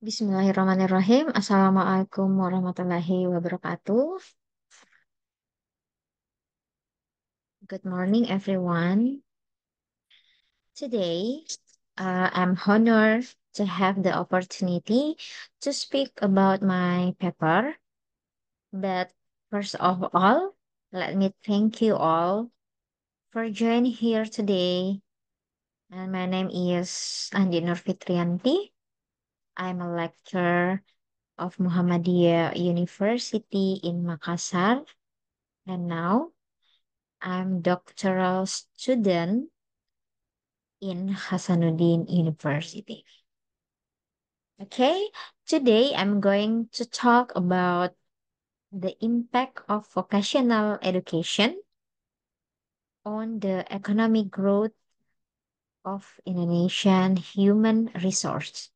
Bismillahirrahmanirrahim. Assalamualaikum warahmatullahi wabarakatuh. Good morning, everyone. Today, I'm honored to have the opportunity to speak about my paper. But first of all, let me thank you all for joining here today. And my name is Andi Nurfitrianti. I'm a lecturer of Muhammadiyah University in Makassar. And now I'm doctoral student in Hasanuddin University. Okay, today I'm going to talk about the impact of vocational education on the economic growth of Indonesian human resource.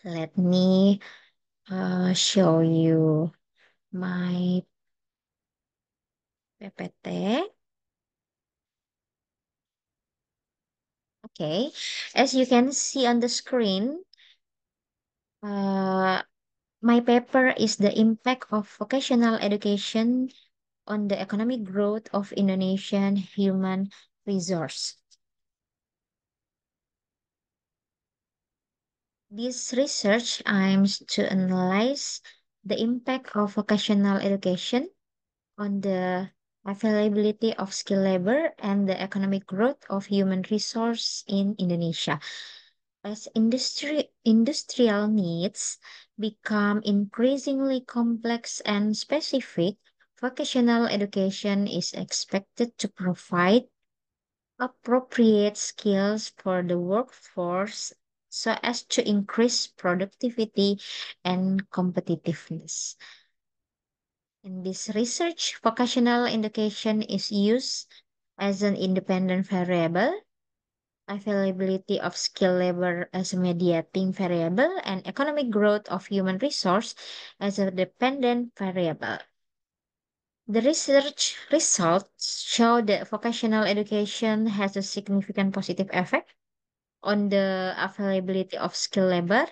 Let me show you my PPT. Okay, as you can see on the screen, uh, my paper is the impact of vocational education on the economic growth of Indonesian human resource. This research aims to analyze the impact of vocational education on the availability of skilled labor and the economic growth of human resource in Indonesia. As industrial needs become increasingly complex and specific, vocational education is expected to provide appropriate skills for the workforce so as to increase productivity and competitiveness. In this research, vocational education is used as an independent variable, availability of skilled labor as a mediating variable, and economic growth of human resource as a dependent variable. The research results show that vocational education has a significant positive effect on the availability of skilled labor,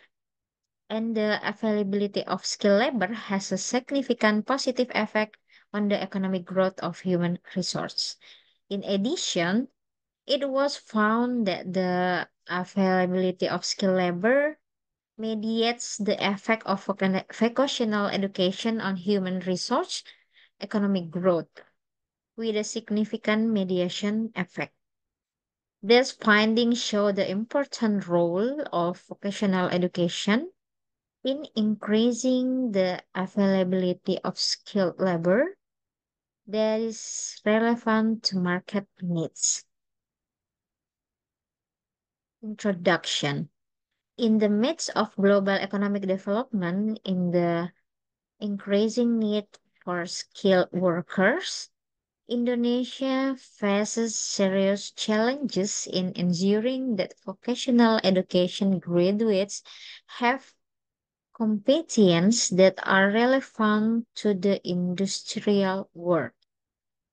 and the availability of skilled labor has a significant positive effect on the economic growth of human resource. In addition, it was found that the availability of skilled labor mediates the effect of vocational education on human resource economic growth with a significant mediation effect. These findings show the important role of vocational education in increasing the availability of skilled labor that is relevant to market needs. Introduction. In the midst of global economic development, in the increasing need for skilled workers, Indonesia faces serious challenges in ensuring that vocational education graduates have competence that are relevant to the industrial world.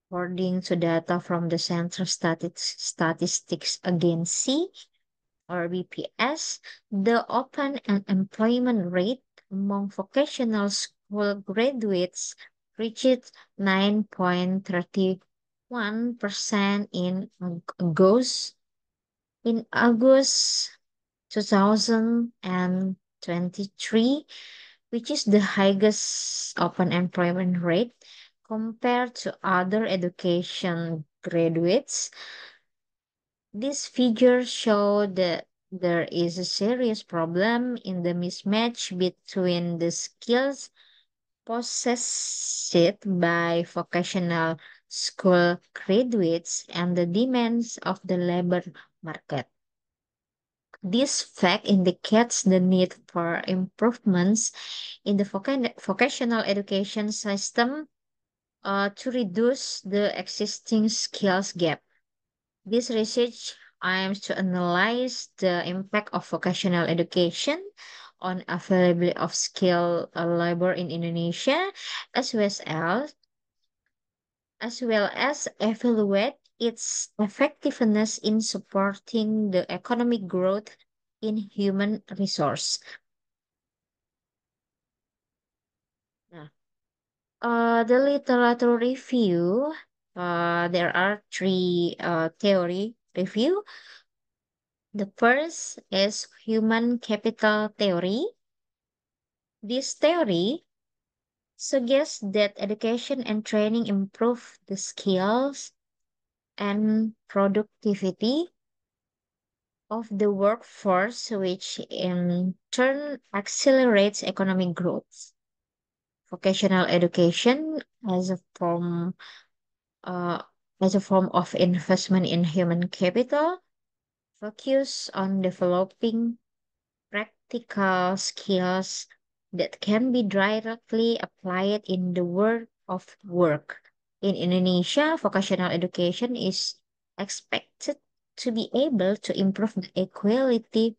According to data from the Central Statistics Agency, or BPS, the open unemployment rate among vocational school graduates reached 9.31% in August 2023, which is the highest open employment rate compared to other education graduates. These figures show that there is a serious problem in the mismatch between the skills possessed by vocational school graduates and the demands of the labor market. This fact indicates the need for improvements in the vocational education system to reduce the existing skills gap. This research aims to analyze the impact of vocational education on availability of skilled labor in Indonesia, as well as evaluate its effectiveness in supporting the economic growth in human resource. Nah, the literature review, there are three theory review. The first is human capital theory. This theory suggests that education and training improve the skills and productivity of the workforce, which in turn accelerates economic growth. Vocational education as a uh, form of investment in human capital focus on developing practical skills that can be directly applied in the world of work. In Indonesia, vocational education is expected to be able to improve the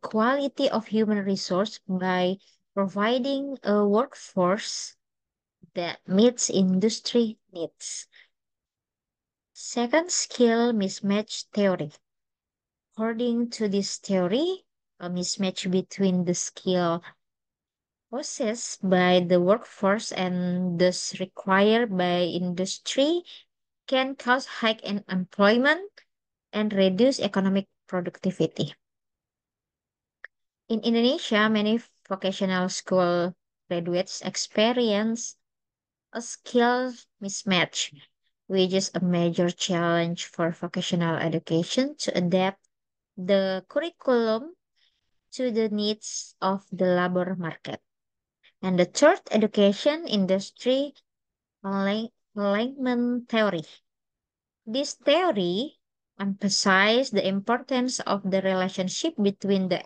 quality of human resource by providing a workforce that meets industry needs. Second, skill mismatch theory. According to this theory, a mismatch between the skill possessed by the workforce and thus required by industry can cause high unemployment and reduce economic productivity. In Indonesia, many vocational school graduates experience a skill mismatch, which is a major challenge for vocational education to adapt the curriculum to the needs of the labor market. And the third, education industry alignment theory. This theory emphasizes the importance of the relationship between the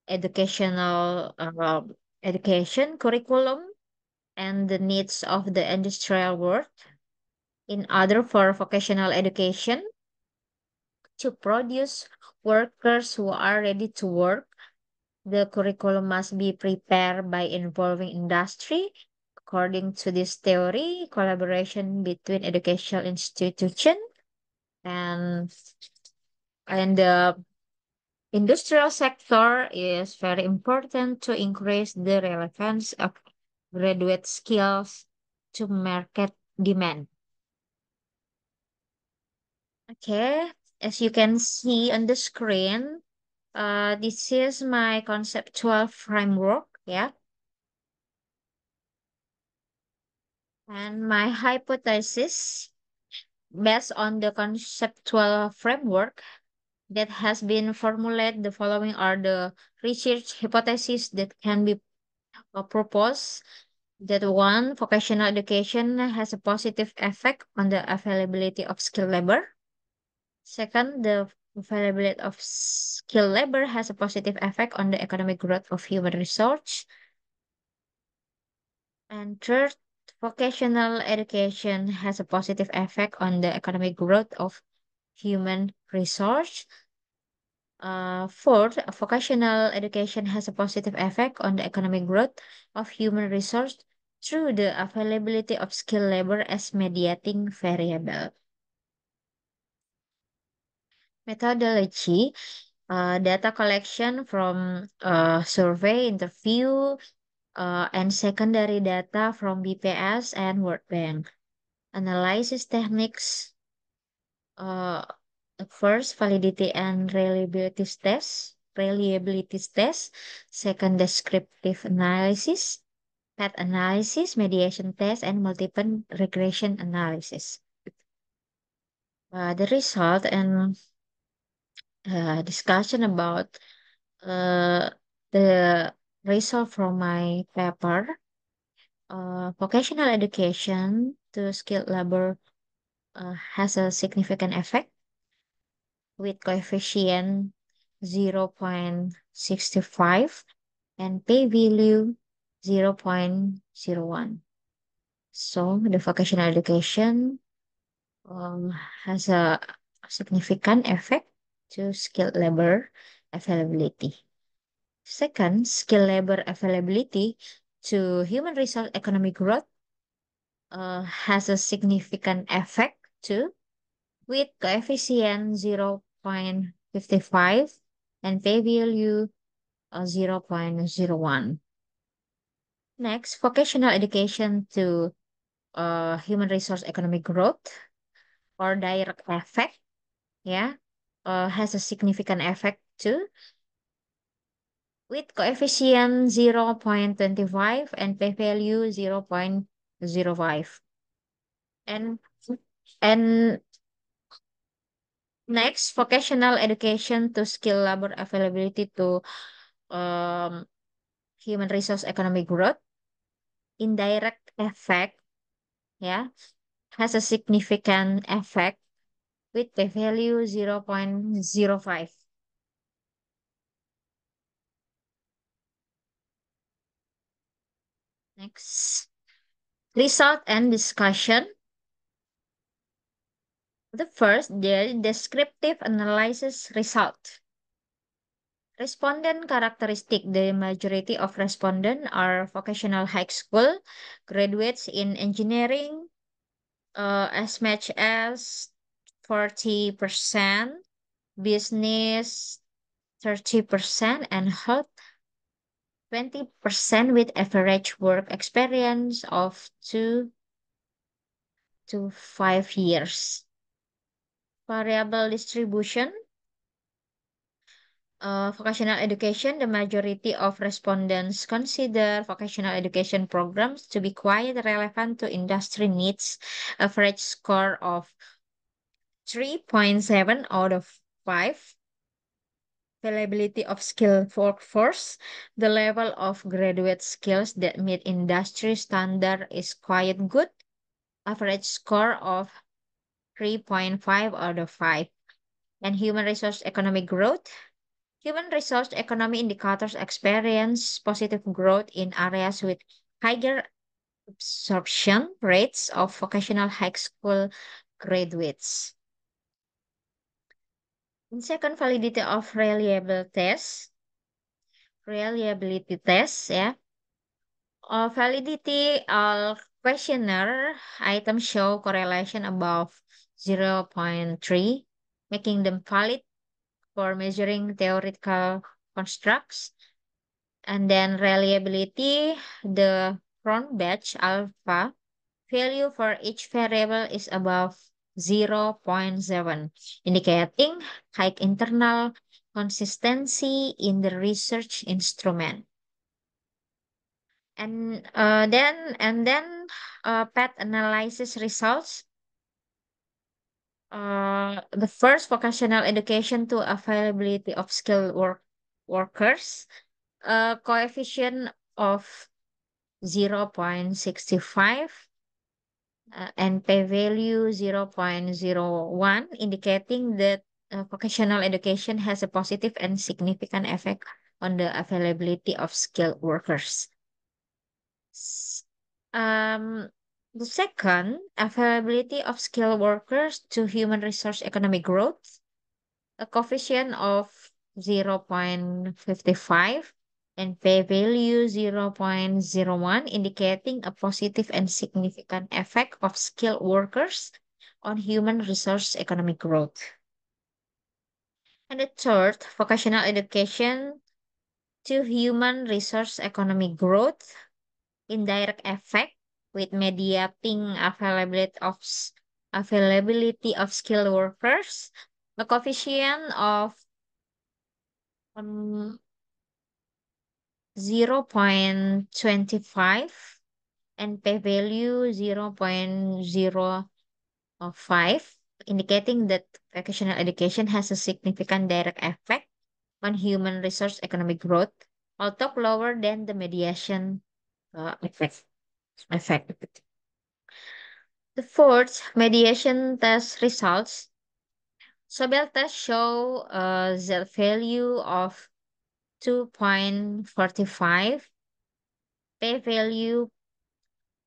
educational education curriculum and the needs of the industrial world. In order for vocational education to produce workers who are ready to work, the curriculum must be prepared by involving industry. According to this theory, collaboration between educational institution and the industrial sector is very important to increase the relevance of graduate skills to market demand. Okay, as you can see on the screen, this is my conceptual framework, yeah. And my hypothesis, based on the conceptual framework that has been formulated, the following are the research hypotheses that can be proposed. That one, vocational education has a positive effect on the availability of skilled labor. Second, the availability of skilled labor has a positive effect on the economic growth of human resource. And third, vocational education has a positive effect on the economic growth of human resource. Fourth, vocational education has a positive effect on the economic growth of human resource through the availability of skilled labor as mediating variable. Methodology, data collection from survey, interview, and secondary data from BPS and World Bank. Analysis techniques, uh, first, validity and reliability test. Second, descriptive analysis, path analysis, mediation test, and multiple regression analysis. The result and discussion about the result from my paper. Vocational education to skilled labor has a significant effect with coefficient 0.65 and p-value 0.01. So the vocational education um, has a significant effect to skilled labor availability. Second, skilled labor availability to human resource economic growth has a significant effect too, with coefficient 0.55 and pay value 0.01. Next, vocational education to human resource economic growth or direct effect, yeah, has a significant effect too, with coefficient 0.25 and p-value 0.05. And and next, vocational education to skill labor availability to um, human resource economic growth, indirect effect, yeah, has a significant effect with p-value 0.05. Next, result and discussion. The first, the descriptive analysis result. Respondent characteristic. The majority of respondents are vocational high school graduates in engineering, as much as 40%, business 30%, and health 20% with average work experience of 2 to 5 years. Variable distribution. Vocational education, the majority of respondents consider vocational education programs to be quite relevant to industry needs. Average score of 3.7 out of 5. Availability of skilled workforce. The level of graduate skills that meet industry standard is quite good. Average score of 3.5 out of 5. And human resource economic growth. Human resource economy indicators experience positive growth in areas with higher absorption rates of vocational high school graduates. And second, validity of reliability tests, yeah. Validity questionnaire items show correlation above zero point 0.3, making them valid for measuring theoretical constructs. And then reliability, the front batch alpha value for each variable is above zero point 0.7, indicating high internal consistency in the research instrument. And then path analysis results. The first, vocational education to availability of skilled workers. Coefficient of 0.65 and p-value 0.01, indicating that vocational education has a positive and significant effect on the availability of skilled workers. S- Um, the second, availability of skilled workers to human resource economic growth, a coefficient of 0.55 and p-value 0.01, indicating a positive and significant effect of skilled workers on human resource economic growth. And the third, vocational education to human resource economic growth, indirect effect with mediating availability of skilled workers, a coefficient of um, 0.25 and p-value 0.05, indicating that vocational education has a significant direct effect on human resource economic growth, although lower than the mediation effect. The fourth, mediation test results. Sobel tests show a Z value of 2.45, p-value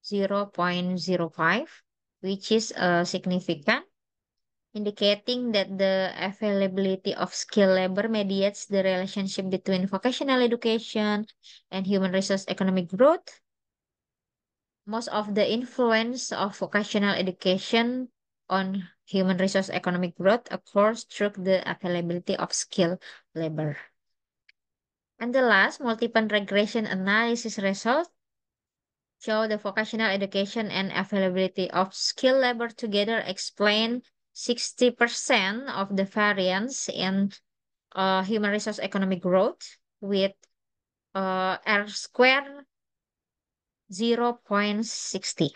0.05, which is significant, indicating that the availability of skilled labor mediates the relationship between vocational education and human resource economic growth. Most of the influence of vocational education on human resource economic growth occurs through the availability of skilled labor. And the last multiple regression analysis result show the vocational education and availability of skilled labor together explain 60% of the variance in human resource economic growth with R square 0.60.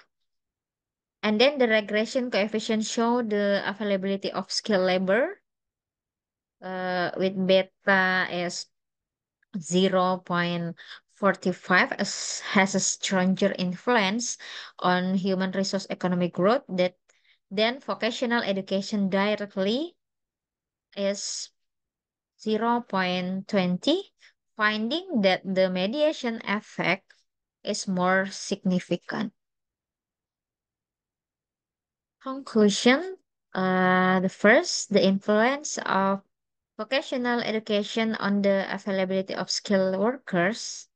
And then the regression coefficient show the availability of skilled labor with beta is 0.45 has a stronger influence on human resource economic growth that then vocational education directly is 0.20, finding that the mediation effect is more significant. Conclusion. The influence of vocational education on the availability of skilled workers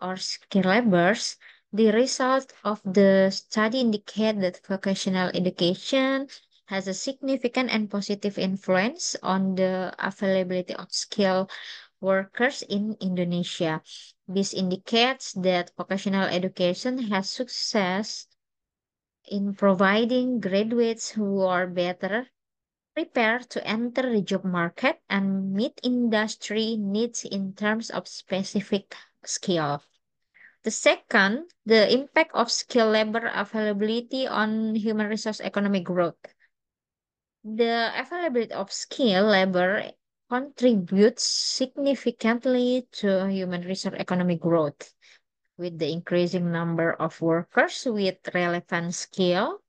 or skilled laborers. The result of the study indicate that vocational education has a significant and positive influence on the availability of skilled workers in Indonesia. This indicates that vocational education has success in providing graduates who are better prepared to enter the job market and meet industry needs in terms of specific skill. The second, the impact of skilled labor availability on human resource economic growth. The availability of skilled labor contributes significantly to human resource economic growth with the increasing number of workers with relevant skill.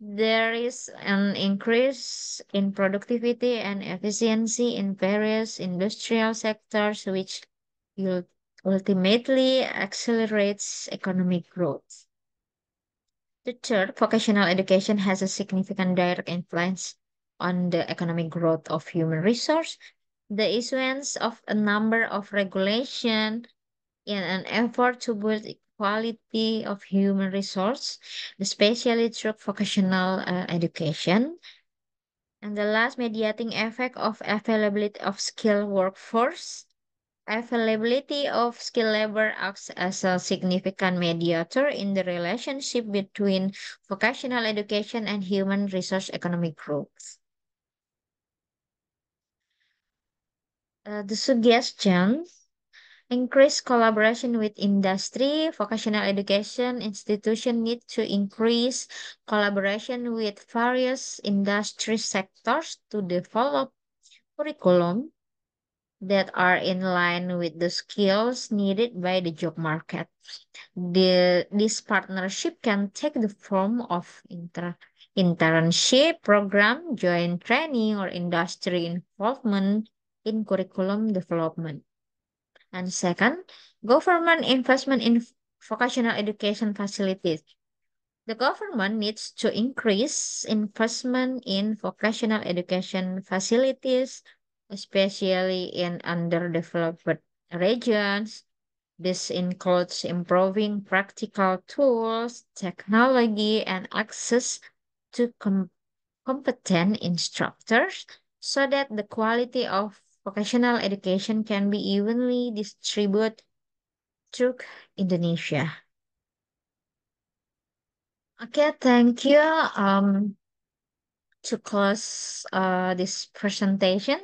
There is an increase in productivity and efficiency in various industrial sectors, which will ultimately accelerates economic growth. The third, vocational education has a significant direct influence on the economic growth of human resource. The issuance of a number of regulations in an effort to boost quality of human resource, especially through vocational education. And the last mediating effect of availability of skilled workforce. Availability of skilled labor acts as a significant mediator in the relationship between vocational education and human resource economic growth. The suggestion increase collaboration with industry, vocational education institution need to increase collaboration with various industry sectors to develop curriculum that are in line with the skills needed by the job market. This partnership can take the form of internship program, joint training, or industry involvement in curriculum development. And second, government investment in vocational education facilities. The government needs to increase investment in vocational education facilities, especially in underdeveloped regions. This includes improving practical tools, technology, and access to competent instructors so that the quality of vocational education can be evenly distributed through Indonesia. Okay, thank you. To close this presentation,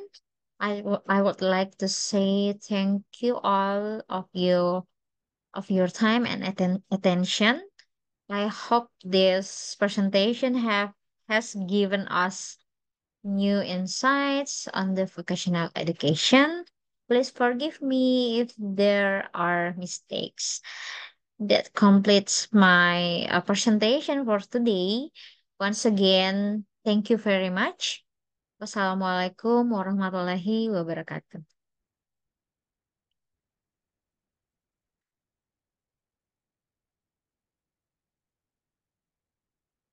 I would like to say thank you all of your time and attention. I hope this presentation have has given us new insights on the vocational education. Please forgive me if there are mistakes. That completes my presentation for today. Once again, thank you very much. Wassalamualaikum warahmatullahi wabarakatuh.